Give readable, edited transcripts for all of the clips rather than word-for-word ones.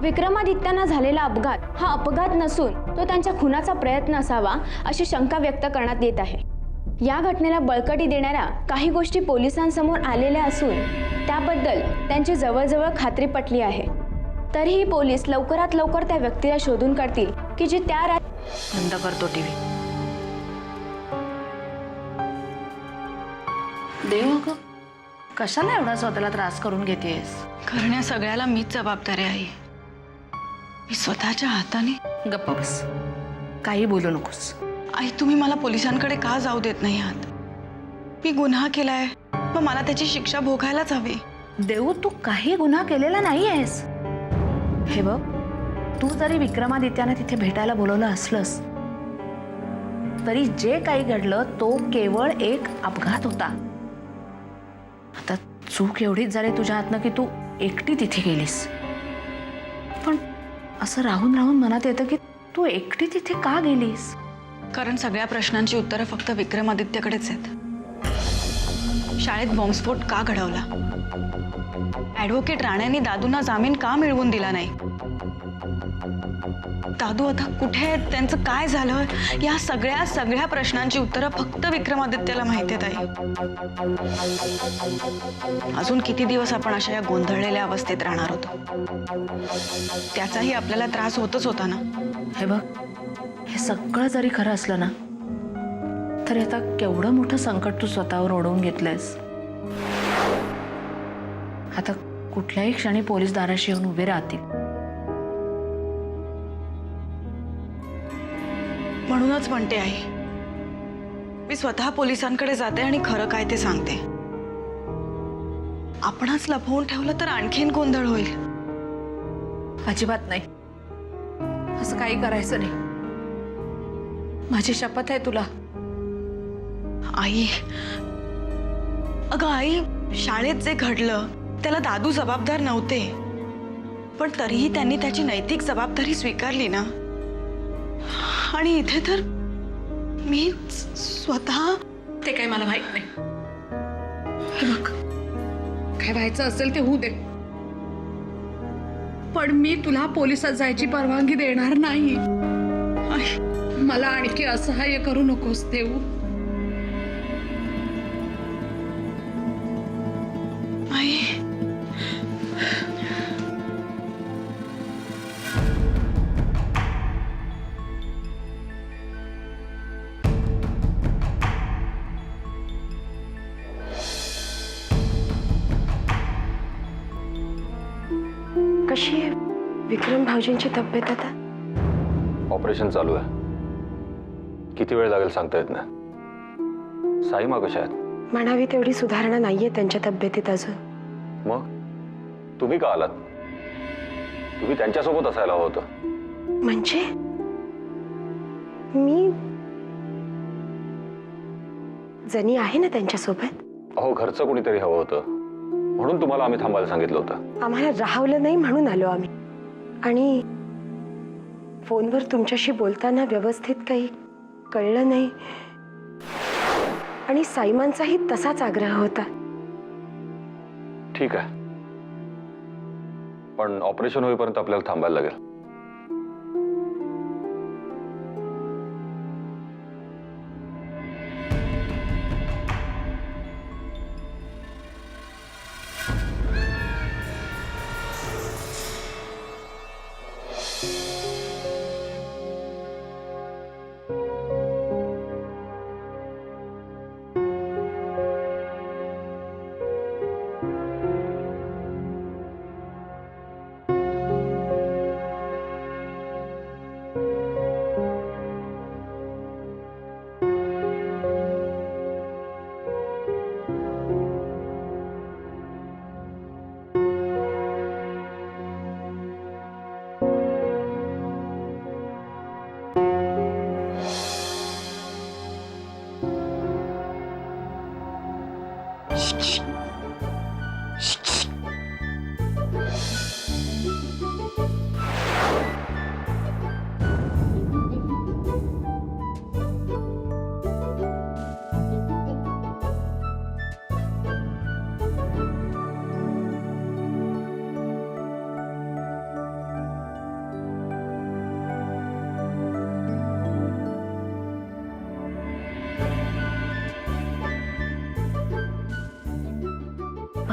विक्रमादित्यांना झालेला अपघात हा अपघात नसून तो त्यांच्या खुनाचा प्रयत्न असावा अशी शंका व्यक्त करण्यात येत आहे। या घटनेला बळकटी देणाऱ्या काही गोष्टी पोलिसांसमोर आलेल्या असून त्याबद्दल त्यांची जवळजवळ खात्री पटली आहे। तरीही पोलीस लवकरात लवकर त्या व्यक्तीला शोधून काढतील की जी त्या बंद करतो टीव्ही। देव अगं, कशाला एवढा स्वतःला त्रास करून घेतेस? करण्या सगळ्याला मीच जबाबदार आहे। मी स्वतःच्या हाताने गप्प बस, काही बोलू नकोस। आई, तुम्ही मला पोलिसांकडे का जाऊ देत नाही आहात? मी गुन्हा केलाय, मग मला त्याची शिक्षा भोगायलाच हवी। देऊ, तू काही गुन्हा केलेला नाही आहेस। हे बघ, तू जरी विक्रमादित्यांना तिथे भेटायला बोलवलं असलंस तरी जे काही घडलं तो केवळ एक अपघात होता। आता चूक एवढीच झाली तुझ्या हातनं की तू एकटी तिथे गेलीस, पण असं राहून राहून मनात येतं की तू एकटी तिथे का गेलीस? कारण सगळ्या प्रश्नांची उत्तरं फक्त विक्रमादित्यकडेच आहेत। शाळेत बॉम्बस्फोट का घडवला? ॲडव्होकेट राणेंनी दादूंना जामीन का मिळवून दिला नाही? दादू आता कुठे आहेत? त्यांचं काय झालं? या सगळ्या प्रश्नांची उत्तरं फक्त विक्रमादित्यला माहिती आहेत। अजून किती दिवस आपण अशा या गोंधळलेल्या अवस्थेत राहणार होतो? त्याचाही आपल्याला त्रास होतच होता ना। हे बघ, हे सगळं जरी खरं असलं ना तरी आता केवढं मोठं संकट तू स्वतःवर ओढवून घेतलंयस। आता कुठल्याही क्षणी पोलीस दाराशी येऊन उभे राहतील। म्हणूनच म्हणते आई, मी स्वतः पोलिसांकडे जाते आणि खरं काय ते सांगते। आपणच लपवून ठेवलं तर आणखीन गोंधळ होईल। अजिबात नाही, असं काही करायचं नाही। माझी शपथ आहे तुला। आई, अगं आई, शाळेत जे घडलं त्याला दादू जबाबदार नव्हते, पण तरीही त्यांनी त्याची नैतिक जबाबदारी स्वीकारली ना। आणि इथे तर मी स्वतः ते काही मला माहित नाही। हे बघ, काय व्हायचं असेल ते होऊ दे, पण मी तुला पोलिसात जायची परवानगी देणार नाही। मला आणखी असहाय्य करू नकोस देऊ। आई, कशी आहे विक्रम भाऊजींची तब्येत आता? ऑपरेशन चालू आहे, किती वेळ लागेल सांगता येत नाही। साईमा कशा आहेत? म्हणावी तेवढी सुधारणा नाहीये त्यांच्या तब्येतीत अजून। मग तुम्ही का आलात? तुम्ही त्यांच्यासोबत असायला हवं होतं। म्हणजे मी जनी आहे ना त्यांच्यासोबत। अहो, घरचं कोणीतरी हवं होतं म्हणून तुम्हाला आम्ही थांबायला सांगितलं होतं। आम्हाला राहवलं नाही म्हणून आलो आम्ही, आणि फोनवर तुमच्याशी बोलताना व्यवस्थित काही कळलं नाही, आणि साईमांचाही तसाच आग्रह होता। ठीक आहे, पण ऑपरेशन होईपर्यंत आपल्याला थांबायला लागेल।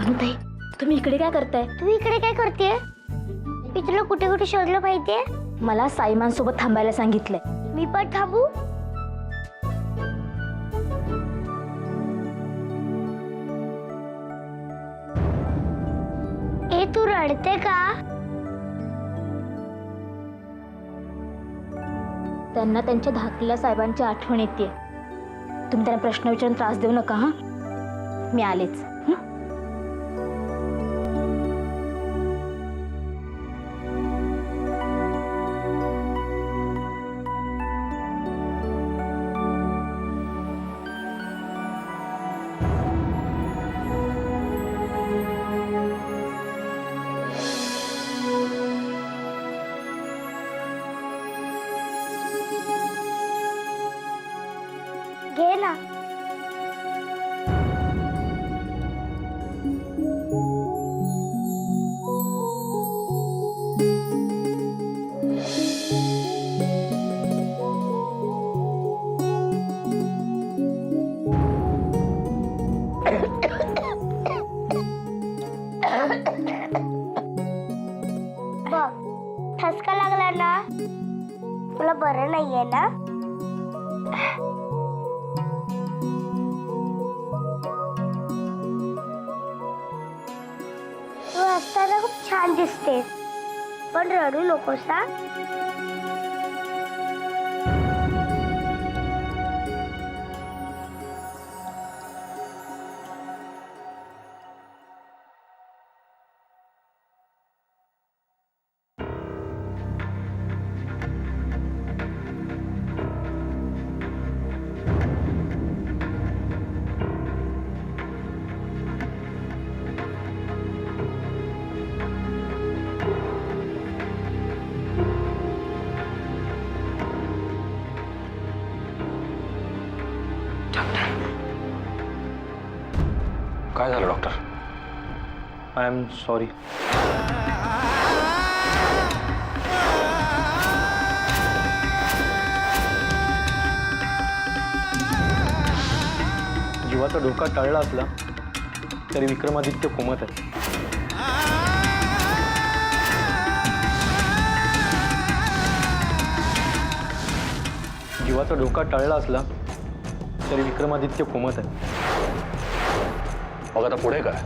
भानुताई, तुम्ही इकडे काय करताय? तू इकडे काय करतेय? मी तुला कुठे कुठे शोधलं पाहिजे. मला साईमान सोबत थांबायला सांगितलंय. मी पण थांबू? ए तू रडते का? त्यांना त्यांच्या धाकल्या साहेबांची आठवण येते. तुम्ही त्यांना प्रश्न विचारून त्रास देऊ नका. हा, मी आलेच. घे ना. बघ, ठसका लागला ना? तुला बरं नाहीये ना? तू असताना खूप छान दिसतेस, पण रडू नकोस हा. काय झालं डॉक्टर? I am sorry. जीवाचा धोका टळला असला तरी विक्रमादित्य कोमत आहे. जीवाचा धोका टळला असला तरी विक्रमादित्य कोमत आहे. मग आता पुढे काय?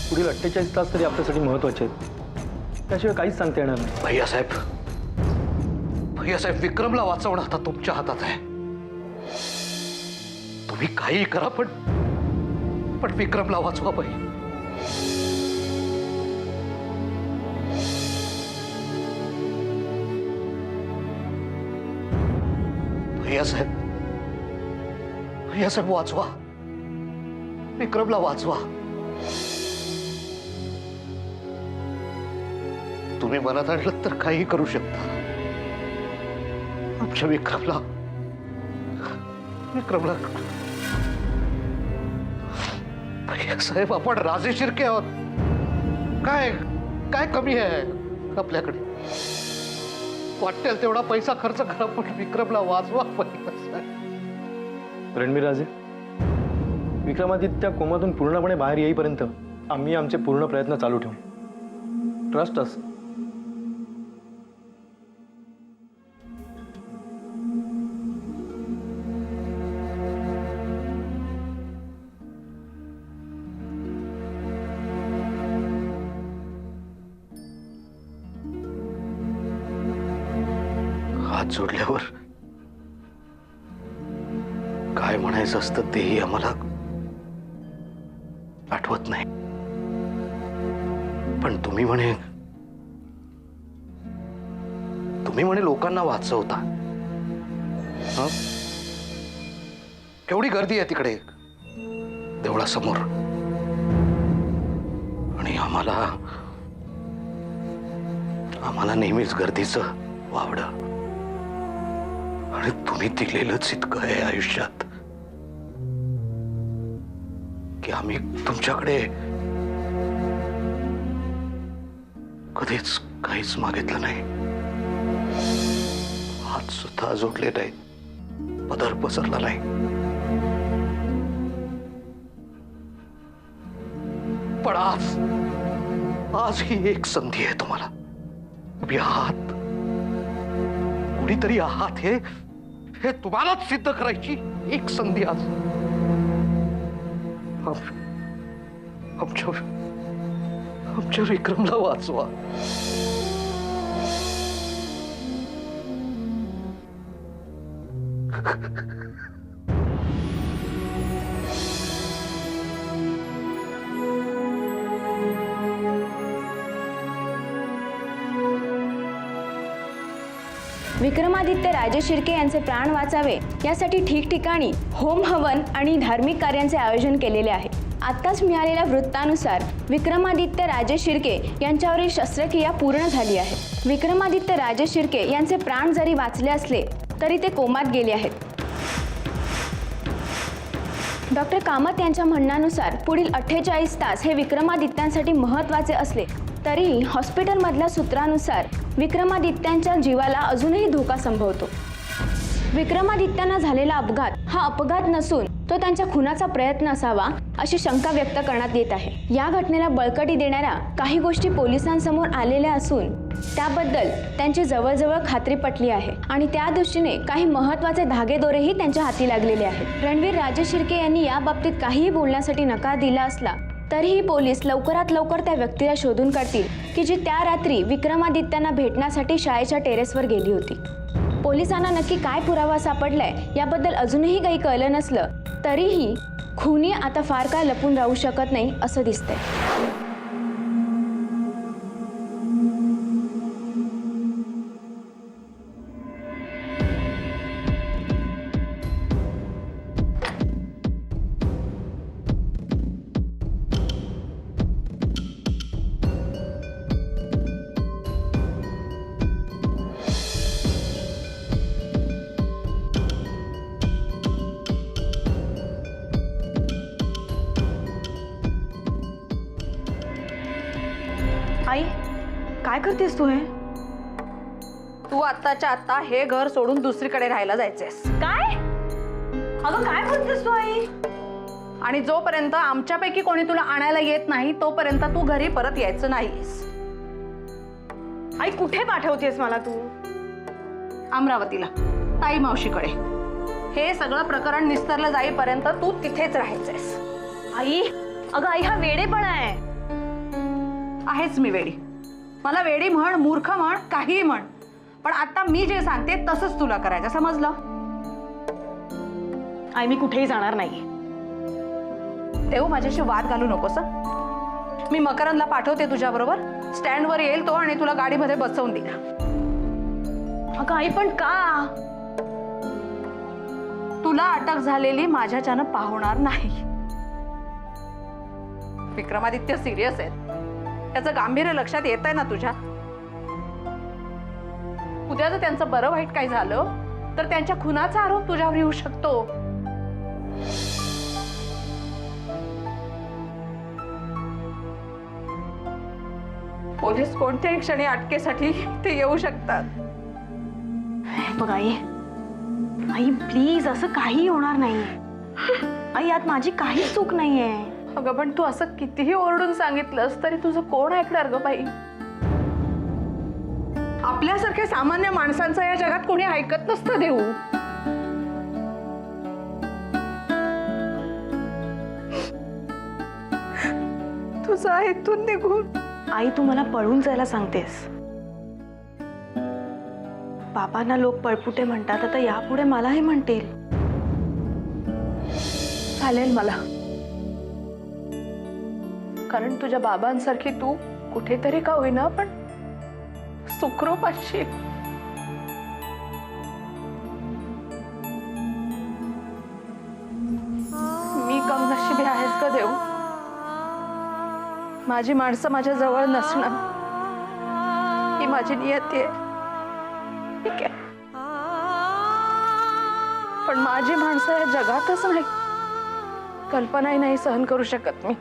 पुढील 48 तास तरी आपल्यासाठी महत्त्वाचे आहेत. त्याशिवाय काहीच सांगता येणार नाही. भैयासाहेब, विक्रमला वाचवणं आता तुमच्या हातात आहे. तुम्ही काही करा, पण विक्रमला वाचवा बाई. भैयासाहेब वाचवा. विक्रमला वाचवा. तुम्ही मनात आणलं तर काही करू शकता. आमच्या विक्रमला भैयासाहेब, आपण राजे शिर्के आहोत. काय काय कमी आहे आपल्याकडे? वाटेल तेवढा पैसा खर्च करा, पण विक्रमला वाचवा भैयासाहेब. रणबीर राजे, विक्रमादित्य कोमातून पूर्णपणे बाहेर येईपर्यंत आम्ही आमचे पूर्ण प्रयत्न चालू ठेवू. Trust us. हात जोडल्यावर काय म्हणायचं असतं तेही आम्हाला आठवत नाही. पण तुम्ही म्हणे लोकांना वाचवता. हं? केवढी गर्दी आहे तिकडे देवळासमोर, आणि आम्हाला नेहमीच गर्दीचं वावडं. आणि तुम्ही दिलेलंच इतकं आहे आयुष्यात की आम्ही तुमच्याकडे कधीच काहीच मागितलं नाही. हात सुद्धा जोडले नाही, पदर पसरला नाही. पण आज ही एक संधी आहे तुम्हाला. तुम्ही आहात, कुणीतरी आहात हे तुम्हालाच सिद्ध करायची एक संधी आज. आमच्या विक्रमला वाचवा. विक्रमादित्य राजे शिर्के यांचे प्राण वाचावे यासाठी ठिकठिकाणी होम हवन आणि धार्मिक कार्यांचे आयोजन केलेले आहे. आत्ताच मिळालेल्या वृत्तानुसार विक्रमादित्य राजे शिर्के यांच्यावरील शस्त्रक्रिया पूर्ण झाली आहे. विक्रमादित्य राजे शिर्के यांचे प्राण जरी वाचले असले तरी ते कोमात गेले आहेत. डॉक्टर कामत यांच्या म्हणण्यानुसार पुढील 48 तास हे विक्रमादित्यांसाठी महत्त्वाचे असले तरीही हॉस्पिटलमधल्या सूत्रानुसार विक्रमादित्यांच्या जीवाला अजूनही धोका संभवतो. विक्रमादित्यांना झालेला अपघात हा अपघात नसून तो त्यांच्या खुनाचा प्रयत्न असावा अशी शंका व्यक्त करण्यात येत आहे. या घटनेला बळकटी देणाऱ्या काही गोष्टी पोलिसांसमोर आलेल्या असून त्याबद्दल त्यांची जवळजवळ खात्री पटली आहे आणि त्या दृष्टीने काही महत्त्वाचे धागेदोरेही त्यांच्या हाती लागलेले आहेत. रणवीर राजे शिर्के यांनी या बाबतीत काहीही बोलण्यासाठी नकार दिला असला तरीही पोलीस लवकरात लवकर त्या व्यक्तीला शोधून काढतील की जी त्या रात्री विक्रमादित्यांना भेटण्यासाठी शाळेच्या टेरेसवर गेली होती. पोलिसांना नक्की काय पुरावा सापडलाय याबद्दल अजूनही काही कळलं नसलं तरीही खुनी आता फार काळ लपून राहू शकत नाही असं दिसतंय. आई, काय करतेस तू हे? तू आत्ताच्या आत्ता हे घर सोडून दुसरीकडे राहायला जायचेस. काय? अगं काय बोलतेस तू आई? आणि जोपर्यंत आमच्यापैकी कोणी तुला आणायला येत नाही तोपर्यंत तू घरी परत यायचं नाहीस. आई कुठे पाठवतेस मला तू? अमरावतीला, ताई मावशीकडे. हे सगळं प्रकरण निस्तरलं जाईपर्यंत तू तिथेच राहायचंस. आई, अगं आई हा वेडेपणा आहे. आहेच मी वेडी. मला वेडी म्हण, मूर्ख म्हण, काहीही म्हण, पण आता मी जे सांगते तसंच तुला करायचं, समजलं? आई मी कुठेही जाणार नाही. तेव्हा माझ्याशी वाद घालू नकोस. मी मकरंदला पाठवते तुझ्याबरोबर. स्टँडवर येईल तो आणि तुला गाडीमध्ये बसवून देईल. अगं आई पण का? तुला अटक झालेली माझ्याच्यानं पाहणार नाही. विक्रमादित्य सिरियस आहेत, त्याचं गांभीर्य लक्षात येत आहे ना तुझ्या? उद्या जर त्यांचं बरं वाईट काही झालं तर त्यांच्या खुनाचा आरोप तुझ्यावर येऊ शकतो. पोलीस कोणत्याही क्षणी अटकेसाठी ते येऊ शकतात. बघ आई, आई प्लीज असं काही होणार नाही. आई यात माझी काहीच चूक नाहीये. अगं पण तू असं कितीही ओरडून सांगितलंस तरी तुझं कोण ऐकणार ग बाई? आपल्यासारख्या सामान्य माणसांचं या जगात कोणी ऐकत नसतं देऊ. तुझं इथून निघून. आई तू मला पळून जायला सांगतेस. बाबांना लोक पळपुटे म्हणतात, आता यापुढे मलाही म्हणतील. चालेल मला, कारण तुझ्या बाबांसारखी तू कुठेतरी का होईना पण सुखरूप असशील. मी कमनशिबी आहेस का देऊ? माझी माणसं माझ्या जवळ नसणं ही माझी नियती आहे, ठीक आहे, पण माझी माणसं या जगातच नाही, कल्पनाही नाही सहन करू शकत मी.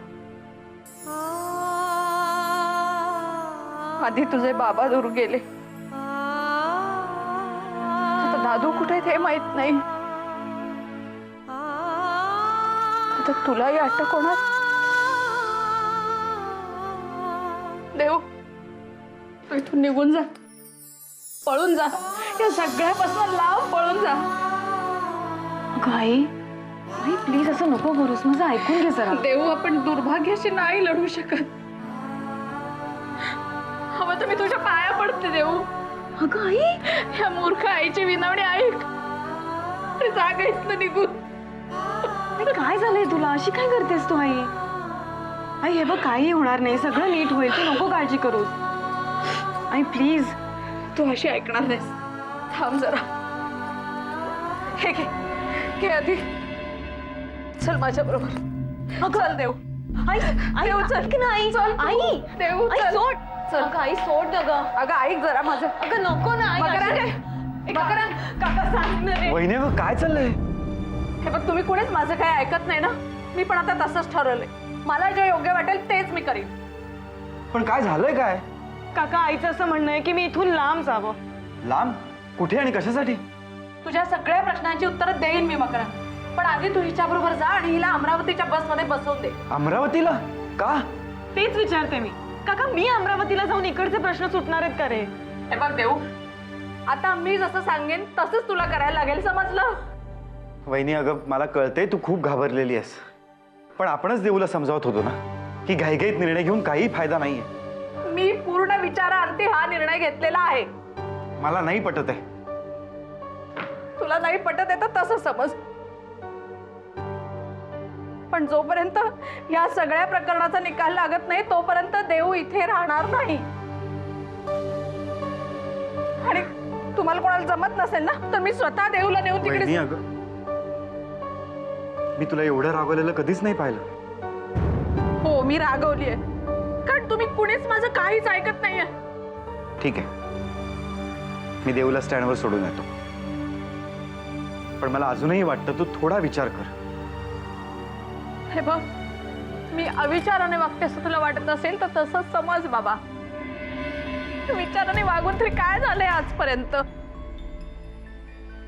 आधी तुझे बाबा दूर गेले, आता दादू कुठे ते माहित नाही. आता तुलाही अटक होणार, देव तू इथून निघून जा, पळून जा, या सगळ्यापासून लांब पळून जा. अगं आई आई प्लीज असं नको करूस, माझं ऐकून घे जरा. देव आपण दुर्भाग्याशी नाही लढू शकत. हवं तर मी तुझ्या पाया पडते देऊ. अगं आई या मूर्ख आईची विनवणी ऐक. ते जागा इथनं निघून. आई, काय झालंय तुला? अशी काय करतेस तू आई? आई हे बघ काही होणार नाही, सगळं नीट होईल, तू नको काळजी करूस. आई प्लीज. तू अशी ऐकणार नाहीस. थांब जरा. हे घे, घे आधी. चल माझ्या बरोबर. चल देव. आई देव चल की नाही. चल आई देव आई चल. सोड. चल. अगं आई सोड ना गं. अगं ऐक जरा माझं. अगं नको ना आई. मकरंद. अशी- मकरंद. काका सांग ना रे. वहिनी अगं काय चाललंय? हे बघ तुम्ही कुणीच माझं काही ऐकत नाही ना. मी पण आता तसंच ठरवलंय. मला जे योग्य वाटेल तेच मी करीन. पण काय झालंय काय? काका आईचं असं म्हणणं आहे की मी इथून लांब जावं. लांब? कुठे आणि कशासाठी? तुझ्या सगळ्या प्रश्नांची उत्तरं देईन मी मकरंद. पण आधी तू हिच्याबरोबर जा आणि हिला अमरावतीच्या बसमध्ये बसवून दे. अमरावतीला? का? तेच विचारते मी. काका मी अमरावतीला जाऊन इकडचे प्रश्न सुटणार आहेत का रे? हे बघ देऊ, आता मी जसं सांगेन तसंच तुला करायला लागेल, समजलं? वहिनी अगं मला कळतंय तू खूप घाबरलेली आहेस, पण आपणच देऊला समजावत होतो ना की घाईघाईत निर्णय घेऊन काही फायदा नाहीये. मी पूर्ण विचाराअंती हा निर्णय घेतलेला आहे. मला नाही पटत आहे. तुला नाही पटत आहे तर तसं समज. पण जोपर्यंत या सगळ्या प्रकरणाचा निकाल लागत नाही तोपर्यंत देऊ इथे राहणार नाही. आणि तुम्हाला कोणाला जमत नसेल ना तर मी स्वतः देऊला नेऊन वहिनी तिकडे. अगं मी तुला एवढं रागवलेलं कधीच नाही पाहिलं. हो मी रागवली आहे, कारण तुम्ही कुणीच माझं काहीच ऐकत नाहीये. ठीक आहे, मी देऊला स्टँडवर सोडून येतो, पण मला अजूनही वाटतं तू थोडा विचार कर. हे बघ, मी अविचाराने वागते असं तुला वाटत असेल तर तसंच समज बाबा. विचाराने वागून तरी काय झालंय आजपर्यंत.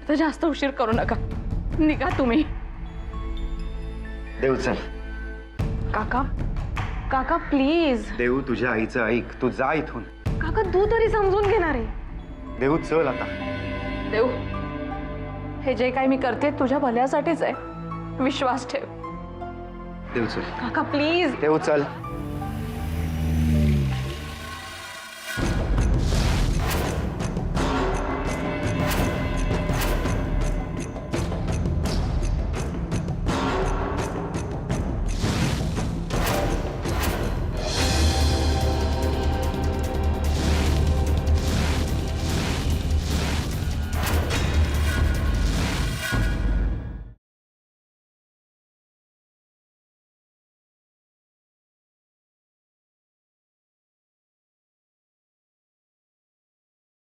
तर जास्त उशीर करू नका, निघा तुम्ही. देव चल. काका काका प्लीज. देऊ तुझ्या आईचं ऐक, तू जा इथून. काका तू तरी समजून घेणार आहे. देऊ चल आता. देऊ, हे जे काही मी करते तुझ्या भल्यासाठीच आहे, विश्वास ठेव. देऊ चल. काका प्लीज. देऊ चल.